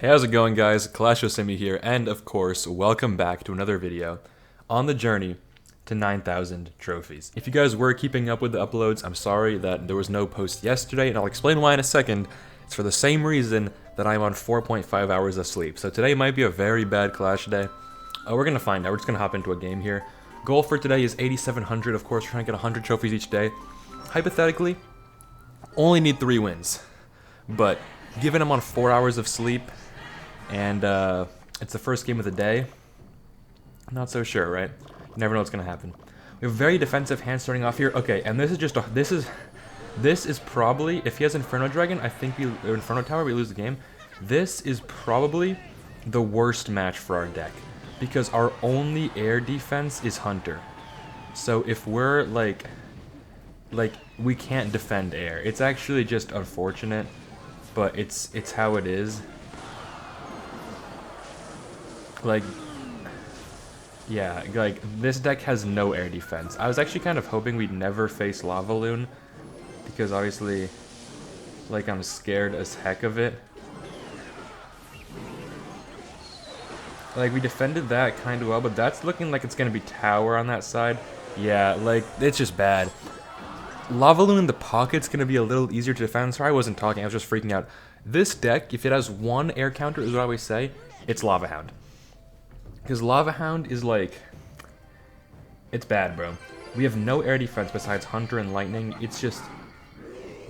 Hey, how's it going, guys? Clash of Simi here, and of course, welcome back to another video on the journey to 9,000 trophies. If you guys were keeping up with the uploads, I'm sorry that there was no post yesterday, and I'll explain why in a second. It's for the same reason that I'm on 4.5 hours of sleep. So today might be a very bad Clash day. We're gonna find out. We're just gonna hop into a game here. Goal for today is 8,700. Of course, we're trying to get 100 trophies each day. Hypothetically, only need 3 wins. But given I'm on 4 hours of sleep, and it's the first game of the day, I'm not so sure, right? You never know what's gonna happen. We have a very defensive hand starting off here. Okay, and this is just this is probably, if he has Inferno Dragon, I think or Inferno Tower, we lose the game. This is probably the worst match for our deck because our only air defense is Hunter. So if we're like we can't defend air. It's actually just unfortunate, but it's how it is. Yeah, this deck has no air defense. I was actually kind of hoping we'd never face Lava Loon, because obviously, I'm scared as heck of it. We defended that kind of well, but that's looking like it's gonna be tower on that side. Yeah, it's just bad. Lava Loon in the pocket's gonna be a little easier to defend. Sorry I wasn't talking, I was just freaking out. This deck, if it has one air counter, is what I always say, it's Lava Hound. Because Lava Hound is it's bad, bro. We have no air defense besides Hunter and Lightning. It's just,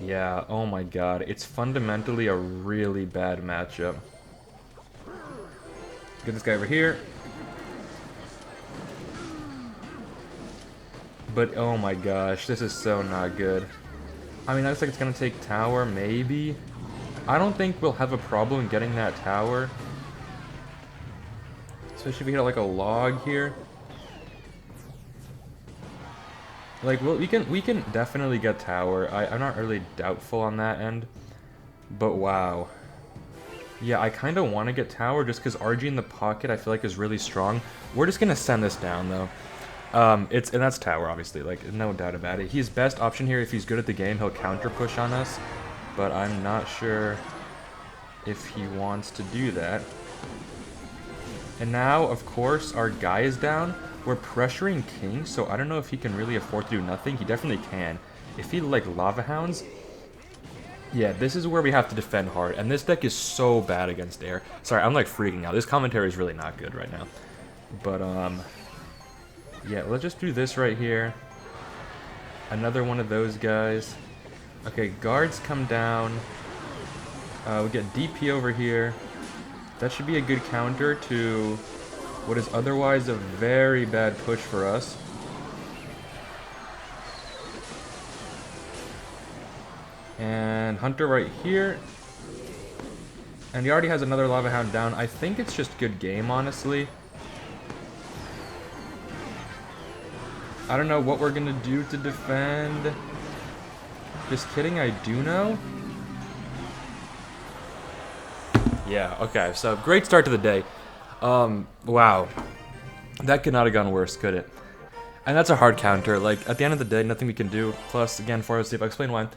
yeah, oh my god. It's fundamentally a really bad matchup. Get this guy over here. But oh my gosh, this is so not good. I mean, that looks like it's gonna take tower, maybe. I don't think we'll have a problem getting that tower. Especially if we hit a log here. Well, we can definitely get tower. I'm not really doubtful on that end. But wow. Yeah, I kind of want to get tower just because RG in the pocket I feel like is really strong. We're just gonna send this down though. And that's tower, obviously. No doubt about it. He's best option here. If he's good at the game, he'll counter push on us. But I'm not sure if he wants to do that. And now, of course, our guy is down. We're pressuring King, so I don't know if he can really afford to do nothing. He definitely can. If he, Lava Hounds, yeah, this is where we have to defend hard. And this deck is so bad against air. Sorry, I'm, freaking out. This commentary is really not good right now. But, yeah, let's just do this right here. Another one of those guys. Okay, guards come down. We get DP over here. That should be a good counter to what is otherwise a very bad push for us. And Hunter right here. And he already has another Lava Hound down. I think it's just good game, honestly. I don't know what we're gonna do to defend. Just kidding, I do know. Yeah, okay, so great start to the day. Wow. That could not have gone worse, could it? And that's a hard counter. At the end of the day, nothing we can do. Plus, again, 4 hours sleep, I'll explain why.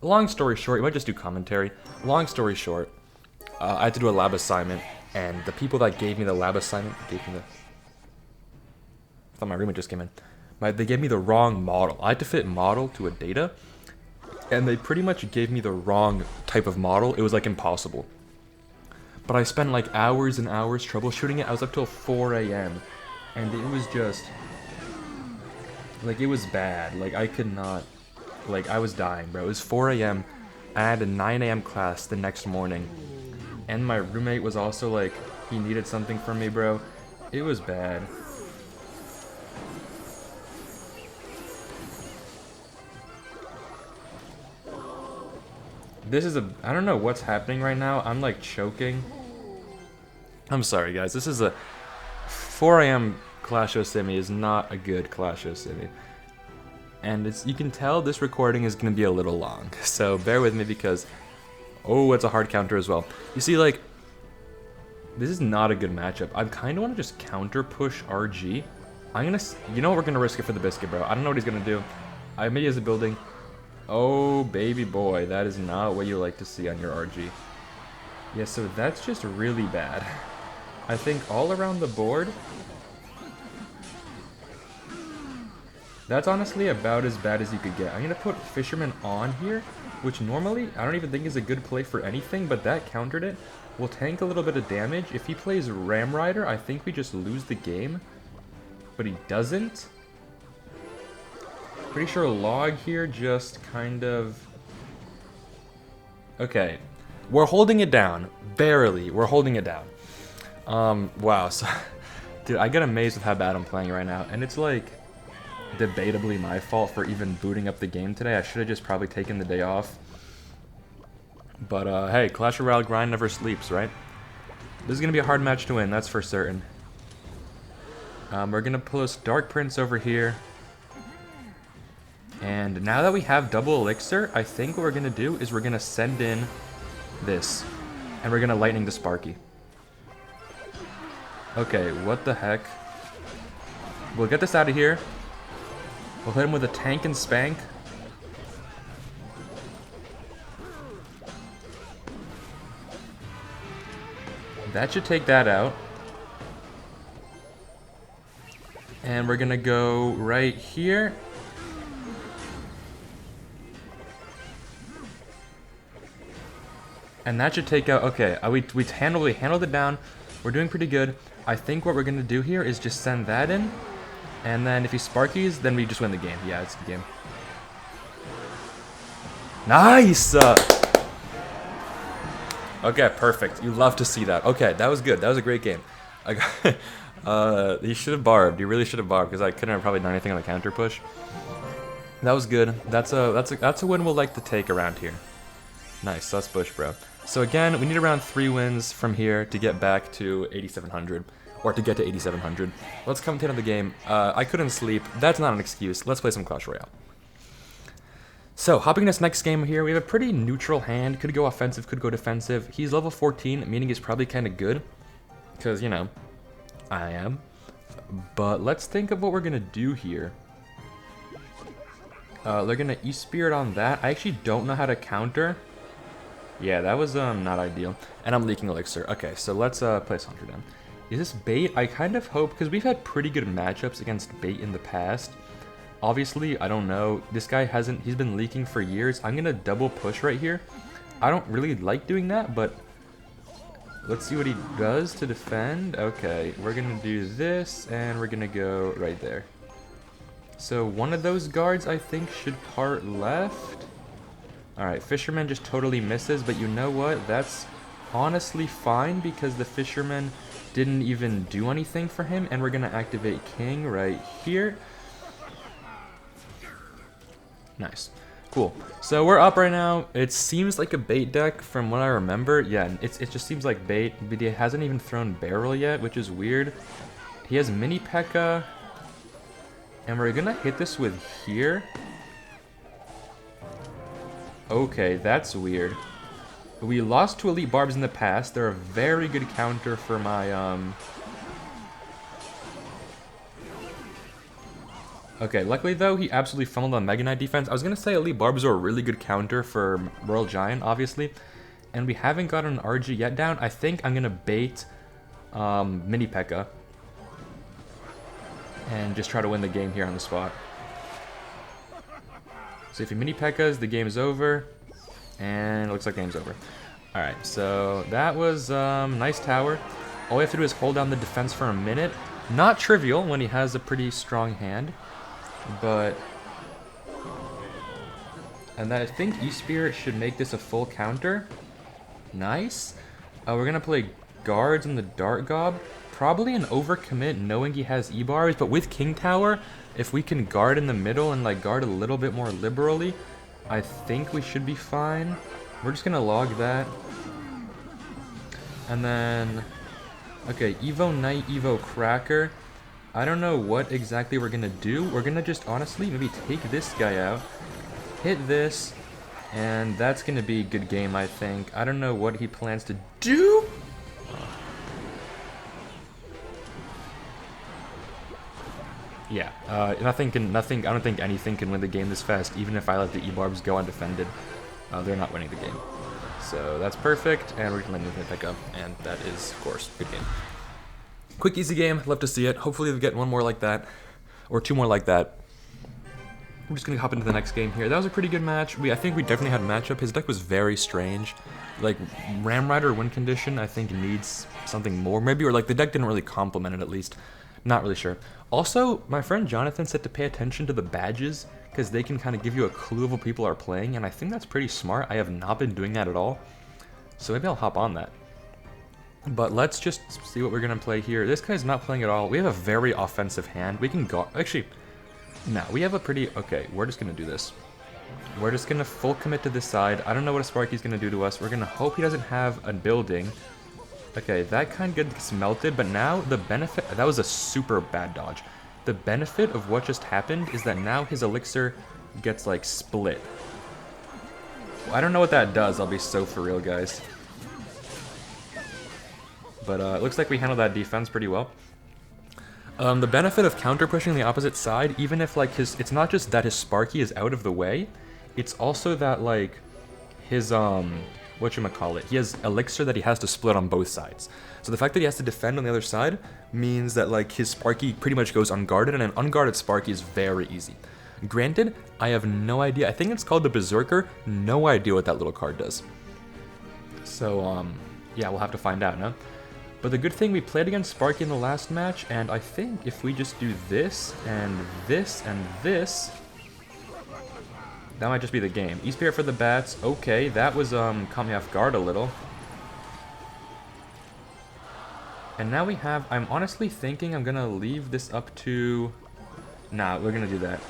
Long story short, you might just do commentary. Long story short, I had to do a lab assignment, and the people that gave me the lab assignment gave me the... I thought my roommate just came in. They gave me the wrong model. I had to fit model to a data, and they pretty much gave me the wrong type of model. It was, impossible. But I spent hours and hours troubleshooting it. I was up till 4 a.m. And it was just, it was bad. I could not, I was dying, bro. It was 4 a.m. I had a 9 a.m. class the next morning. And my roommate was also he needed something from me, bro. It was bad. This is I don't know what's happening right now. I'm choking. I'm sorry, guys. This is a 4 a.m. Clash of Simi is not a good Clash of Simi. And you can tell this recording is going to be a little long. So bear with me because, oh, it's a hard counter as well. You see, this is not a good matchup. I kind of want to just counter push RG. I'm going to, you know what, we're going to risk it for the biscuit, bro. I don't know what he's going to do. I maybe has a building. Oh, baby boy, that is not what you like to see on your RG. Yeah, so that's just really bad. I think all around the board, that's honestly about as bad as you could get. I'm gonna put Fisherman on here, which normally I don't even think is a good play for anything, but that countered it. We'll tank a little bit of damage. If he plays Ram Rider, I think we just lose the game. But he doesn't. Pretty sure Log here just kind of... Okay. We're holding it down. Barely. We're holding it down. Wow. So, dude, I get amazed with how bad I'm playing right now. And it's like debatably my fault for even booting up the game today. I should have just probably taken the day off. But, hey, Clash Royale grind never sleeps, right? This is going to be a hard match to win, that's for certain. We're going to post Dark Prince over here. And now that we have double elixir, I think what we're going to do is we're going to send in this. And we're going to lightning the Sparky. Okay, what the heck? We'll get this out of here. We'll hit him with a tank and spank. That should take that out. And we're gonna go right here. And that should take out, okay, we handled it down. We're doing pretty good. I think what we're gonna do here is just send that in. And then if he Sparkies, then we just win the game. Yeah, it's the game. Nice! Okay, perfect. You love to see that. Okay, that was good. That was a great game. I got, he should have barbed. You really should have barbed because I couldn't have probably done anything on the counter push. That was good. That's a win we'll like to take around here. Nice. That's Bush, bro. So again, we need around 3 wins from here to get back to 8,700. Or to get to 8,700. Let's commentate on the game. I couldn't sleep. That's not an excuse. Let's play some Clash Royale. So, hopping this next game here, we have a pretty neutral hand. Could go offensive, could go defensive. He's level 14, meaning he's probably kind of good. Because, you know, I am. But let's think of what we're going to do here. They're going to E-Spirit on that. I actually don't know how to counter. Yeah, that was not ideal. And I'm leaking Elixir. Okay, so let's play Sandra down. Is this bait? I kind of hope, because we've had pretty good matchups against bait in the past. Obviously, I don't know. This guy he's been leaking for years. I'm going to double push right here. I don't really like doing that, but let's see what he does to defend. Okay, we're going to do this, and we're going to go right there. So one of those guards, I think, should part left. Alright, Fisherman just totally misses, but you know what? That's honestly fine, because the Fisherman didn't even do anything for him, and we're going to activate King right here. Nice. Cool. So we're up right now. It seems like a bait deck from what I remember. Yeah, it just seems like bait, but he hasn't even thrown barrel yet, which is weird. He has mini P.E.K.K.A. And we're gonna hit this with here. Okay, that's weird. We lost to Elite Barbs in the past. They're a very good counter for my, Okay, luckily though, he absolutely fumbled on Mega Knight defense. I was going to say Elite Barbs are a really good counter for Royal Giant, obviously. And we haven't gotten an RG yet down. I think I'm going to bait Mini P.E.K.K.A. And just try to win the game here on the spot. So if he Mini P.E.K.K.As, the game's over. And it looks like the game's over. Alright, so that was nice tower. All we have to do is hold down the defense for a minute. Not trivial when he has a pretty strong hand. But, and then I think E-Spirit should make this a full counter. Nice. We're going to play guards in the Dart Gob. Probably an overcommit knowing he has E-Bars, but with King Tower, if we can guard in the middle and like guard a little bit more liberally, I think we should be fine. We're just going to log that. And then, okay, Evo Knight, Evo Cracker. I don't know what exactly we're going to do. We're going to just honestly maybe take this guy out, hit this, and that's going to be a good game, I think. I don't know what he plans to do. Yeah, I don't think anything can win the game this fast, even if I let the E-Barbs go undefended. They're not winning the game. So that's perfect, and we're gonna let Nathan pick up, and that is, of course, good game. Quick, easy game. Love to see it. Hopefully we get one more like that, or two more like that. I'm just gonna hop into the next game here. That was a pretty good match. I think we definitely had a matchup. His deck was very strange. Like, Ram Rider win condition, I think needs something more, maybe, or like the deck didn't really complement it at least. Not really sure. Also, my friend Jonathan said to pay attention to the badges, because they can kind of give you a clue of what people are playing, and I think that's pretty smart. I have not been doing that at all, so maybe I'll hop on that. But let's just see what we're gonna play here. This guy's not playing at all. We have a very offensive hand. We can go, actually, no, we have a pretty, okay, we're just gonna do this. We're just gonna full commit to this side. I don't know what a Sparky's gonna do to us. We're gonna hope he doesn't have a building. Okay, that kind of gets melted, but now the benefit, that was a super bad dodge. The benefit of what just happened is that now his elixir gets like split. Well, I don't know what that does, I'll be so for real, guys. But it looks like we handled that defense pretty well. The benefit of counter pushing the opposite side, even if like it's not just that his Sparky is out of the way, it's also that like his whatchamacallit, he has elixir that he has to split on both sides. So the fact that he has to defend on the other side means that like his Sparky pretty much goes unguarded, and an unguarded Sparky is very easy. Granted, I have no idea. I think it's called the Berserker. No idea what that little card does. So yeah, we'll have to find out, no? But the good thing, we played against Sparky in the last match, and I think if we just do this, and this, and this, that might just be the game. E-Spirit for the bats. Okay, that was, caught me off guard a little. And now we have, I'm honestly thinking I'm gonna leave this up to, nah, we're gonna do that.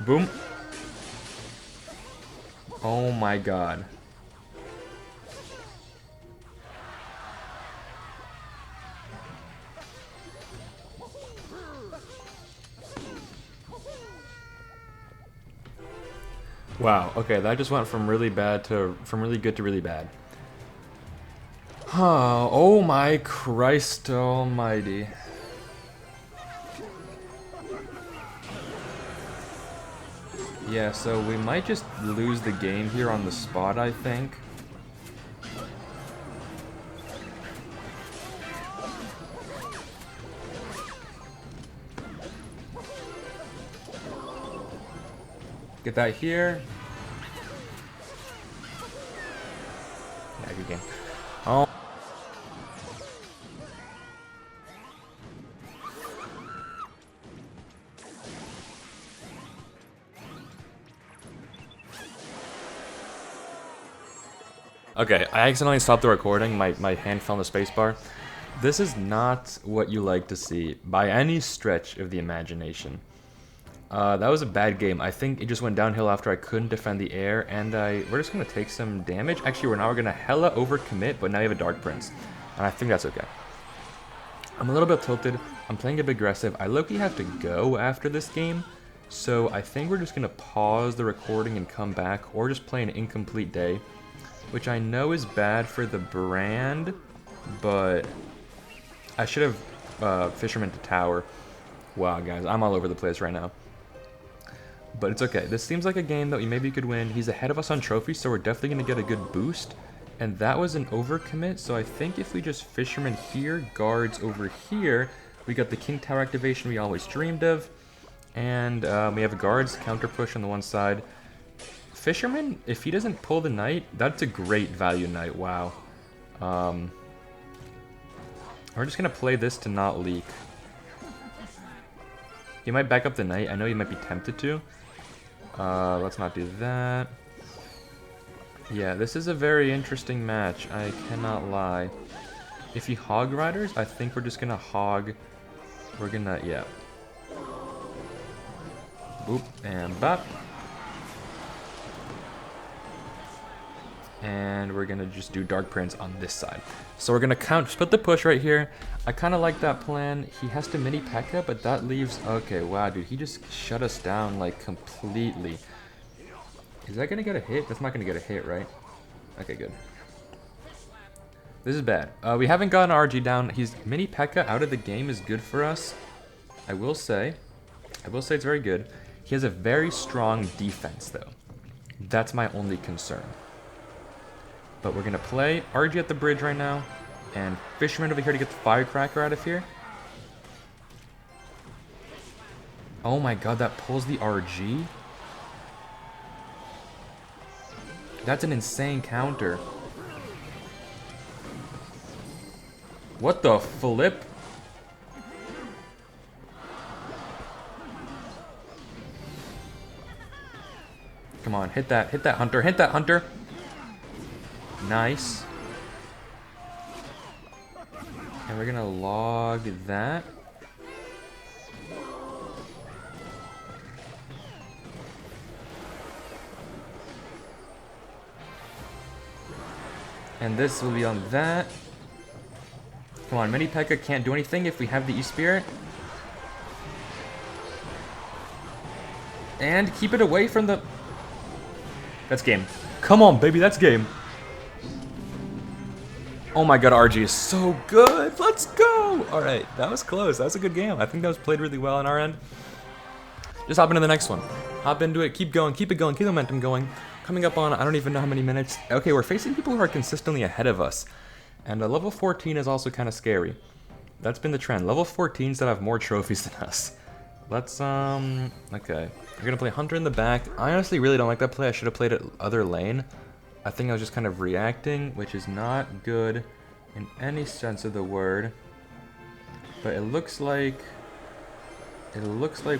Boom. Oh my god. Wow, okay, that just went from really bad to, from really good to really bad. Oh my Christ almighty. Yeah, so we might just lose the game here on the spot, I think. Get that here. Yeah, good game. Oh. Okay, I accidentally stopped the recording. My hand fell on the spacebar. This is not what you like to see by any stretch of the imagination. That was a bad game. I think it just went downhill after I couldn't defend the air, and we're just going to take some damage. Actually, now we're going to hella overcommit, but now we have a Dark Prince, and I think that's okay. I'm a little bit tilted. I'm playing a bit aggressive. I low-key have to go after this game, so I think we're just going to pause the recording and come back, or just play an incomplete day, which I know is bad for the brand, but I should have Fisherman to Tower. Wow, guys, I'm all over the place right now. But it's okay. This seems like a game that we maybe could win. He's ahead of us on trophies, so we're definitely going to get a good boost. And that was an overcommit, so I think if we just Fisherman here, guards over here, we got the King Tower activation we always dreamed of. And we have guards, counter push on the one side. Fisherman, if he doesn't pull the knight, that's a great value knight, wow. We're just going to play this to not leak. He might back up the knight. I know he might be tempted to. Let's not do that. Yeah, this is a very interesting match. I cannot lie. If he hog riders, I think we're just gonna hog. We're gonna, yeah. Boop and bop. And we're gonna just do Dark Prince on this side. So we're gonna split the push right here. I kind of like that plan. He has to mini P.E.K.K.A, but that leaves... Okay, wow, dude, he just shut us down, like, completely. Is that gonna get a hit? That's not gonna get a hit, right? Okay, good. This is bad. We haven't gotten RG down. He's mini P.E.K.K.A out of the game is good for us. I will say it's very good. He has a very strong defense, though. That's my only concern. But we're gonna play RG at the bridge right now, and Fisherman over here to get the Firecracker out of here. Oh my god, that pulls the RG? That's an insane counter. What the flip? Come on, hit that hunter, hit that hunter. Nice. And we're gonna log that. And this will be on that. Come on, Mini P.E.K.K.A can't do anything if we have the E-Spirit. And keep it away from the... That's game. Come on, baby, that's game. Oh my god, RG is so good. Let's go. All right, that was close. That was a good game. I think that was played really well on our end. Just hop into the next one. Hop into it. Keep going. Keep it going. Keep the momentum going. Coming up on, I don't even know how many minutes. Okay, we're facing people who are consistently ahead of us. And level 14 is also kind of scary. That's been the trend. Level 14s that have more trophies than us. Let's, okay. We're gonna play Hunter in the back. I honestly really don't like that play. I should have played it other lane. I think I was just kind of reacting, which is not good in any sense of the word. But it looks like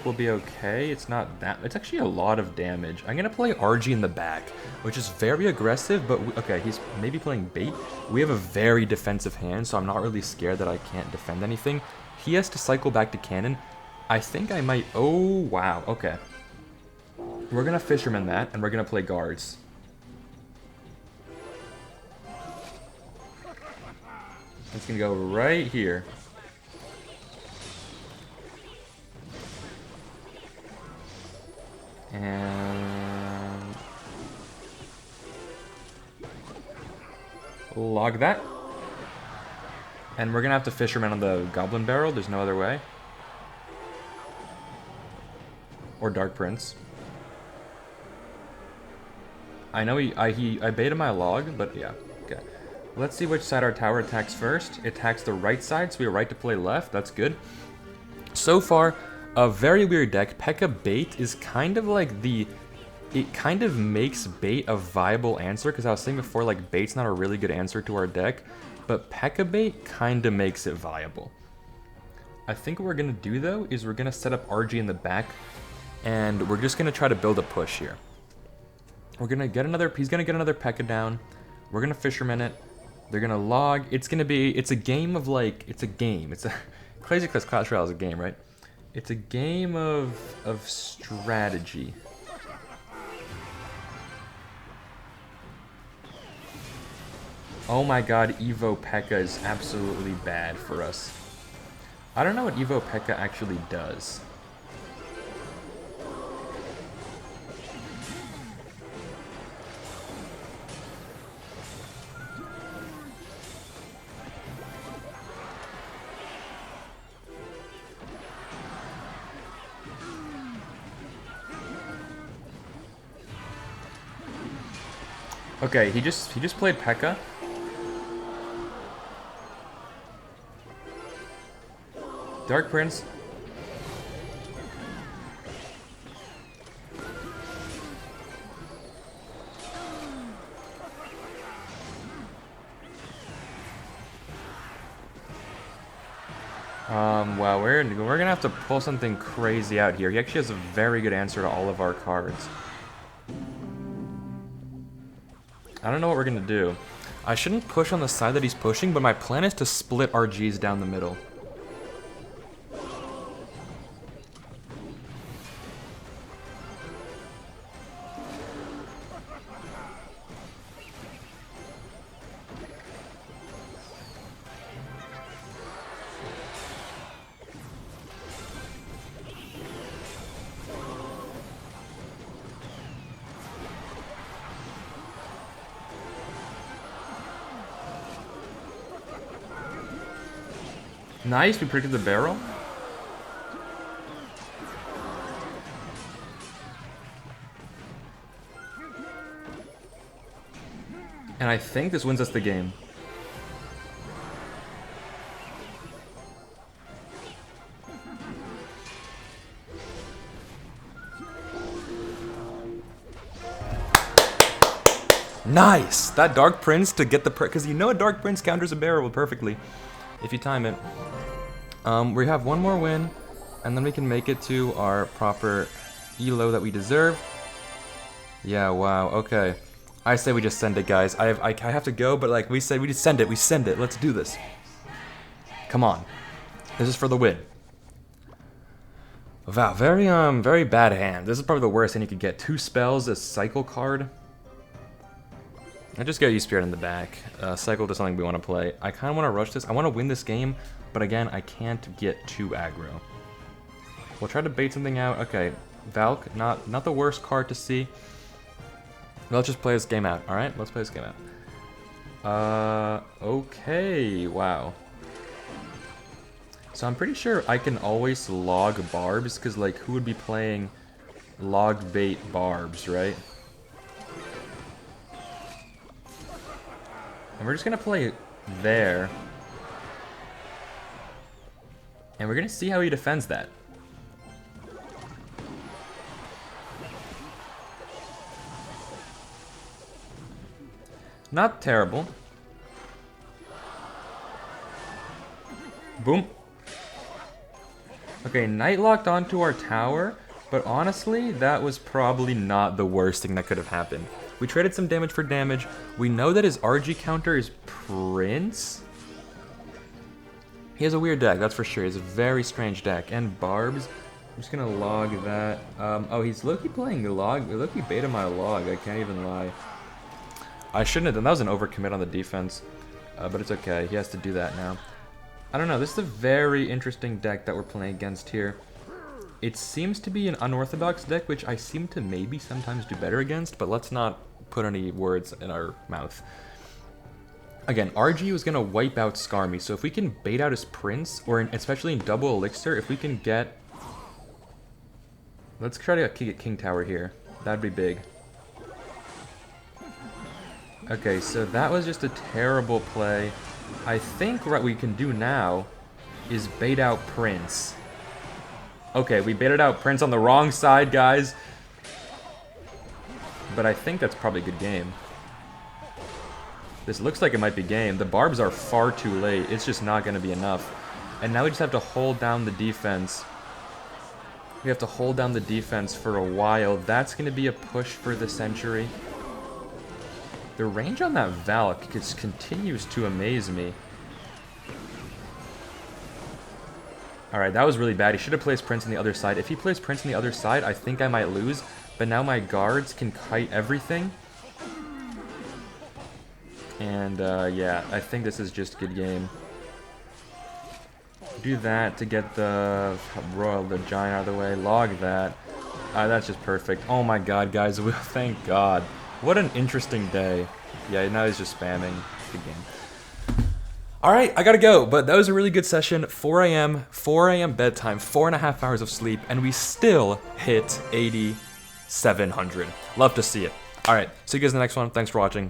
we'll be okay. It's not that, it's actually a lot of damage. I'm gonna play RG in the back, which is very aggressive, but okay, he's maybe playing bait. We have a very defensive hand, so I'm not really scared that I can't defend anything. He has to cycle back to cannon. I think I might, oh wow, okay. We're gonna Fisherman that, and we're gonna play guards. It's gonna go right here. And log that. And we're gonna have to Fisherman on the Goblin Barrel. There's no other way. Or Dark Prince. I know I baited my log, but yeah. Okay. Let's see which side our tower attacks first. It attacks the right side, so we have right to play left. That's good. So far, a very weird deck. P.E.K.K.A bait is kind of like the... It kind of makes bait a viable answer, because I was saying before, like, bait's not a really good answer to our deck, but P.E.K.K.A bait kind of makes it viable. I think what we're going to do, though, is we're going to set up RG in the back, and we're just going to try to build a push here. We're going to get another... He's going to get another P.E.K.K.A down. We're going to Fisherman it. They're going to log. It's going to be... It's a game of, like... It's a game. It's a... Crazy because Clash Royale is a game, right? It's a game of strategy. Oh my god, Evo P.E.K.K.A is absolutely bad for us. I don't know what Evo P.E.K.K.A actually does. Okay, he just played P.E.K.K.A. Dark Prince. Wow, we're gonna have to pull something crazy out here. He actually has a very good answer to all of our cards. I don't know what we're gonna do. I shouldn't push on the side that he's pushing, but my plan is to split RGs down the middle. Nice, we predicted the barrel. And I think this wins us the game. Nice! That Dark Prince to get the... Because you know a Dark Prince counters a barrel perfectly. If you time it. We have one more win. And then we can make it to our proper elo that we deserve. Yeah, wow, okay. I say we just send it, guys. I have to go, but like we said, we just send it. We send it. Let's do this. Come on. This is for the win. Wow, very bad hand. This is probably the worst hand you could get. 2 spells, a cycle card. I just got E-Spirit in the back. Cycle to something we want to play. I kind of want to rush this. I want to win this game, but again, I can't get too aggro. We'll try to bait something out. Okay, Valk, not the worst card to see. Let's just play this game out, alright? Let's play this game out. Okay, wow. So I'm pretty sure I can always log barbs, because like, who would be playing log bait barbs, right? And we're just gonna play there. And we're gonna see how he defends that. Not terrible. Boom. Okay, Night locked onto our tower, but honestly, that was probably not the worst thing that could have happened. We traded some damage for damage. We know that his RG counter is Prince. He has a weird deck, that's for sure. He has a very strange deck. And Barbs. I'm just gonna log that. Oh, he's Loki playing the log. Loki beta my log, I can't even lie. I shouldn't have done that. Was an overcommit on the defense. But it's okay, he has to do that now. I don't know, this is a very interesting deck that we're playing against here. It seems to be an unorthodox deck, which I seem to maybe sometimes do better against, but let's not put any words in our mouth. Again, RG was going to wipe out Skarmy, so if we can bait out his Prince, or especially in double Elixir, if we can get... Let's try to get King Tower here. That'd be big. Okay, so that was just a terrible play. I think what we can do now is bait out Prince. Okay, we baited out Prince on the wrong side, guys. But I think that's probably a good game. This looks like it might be game. The barbs are far too late. It's just not going to be enough. And now we just have to hold down the defense. We have to hold down the defense for a while. That's going to be a push for the Century. The range on that Valk just continues to amaze me. Alright, that was really bad. He should have placed Prince on the other side. If he plays Prince on the other side, I think I might lose. But now my guards can kite everything. And, yeah, I think this is just a good game. Do that to get the Giant out of the way. Log that. That's just perfect. Oh my god, guys. Thank god. What an interesting day. Yeah, now he's just spamming. Good game. Alright, I gotta go, but that was a really good session. 4 a.m. bedtime, 4.5 hours of sleep, and we still hit 8,700. Love to see it. Alright, see you guys in the next one. Thanks for watching.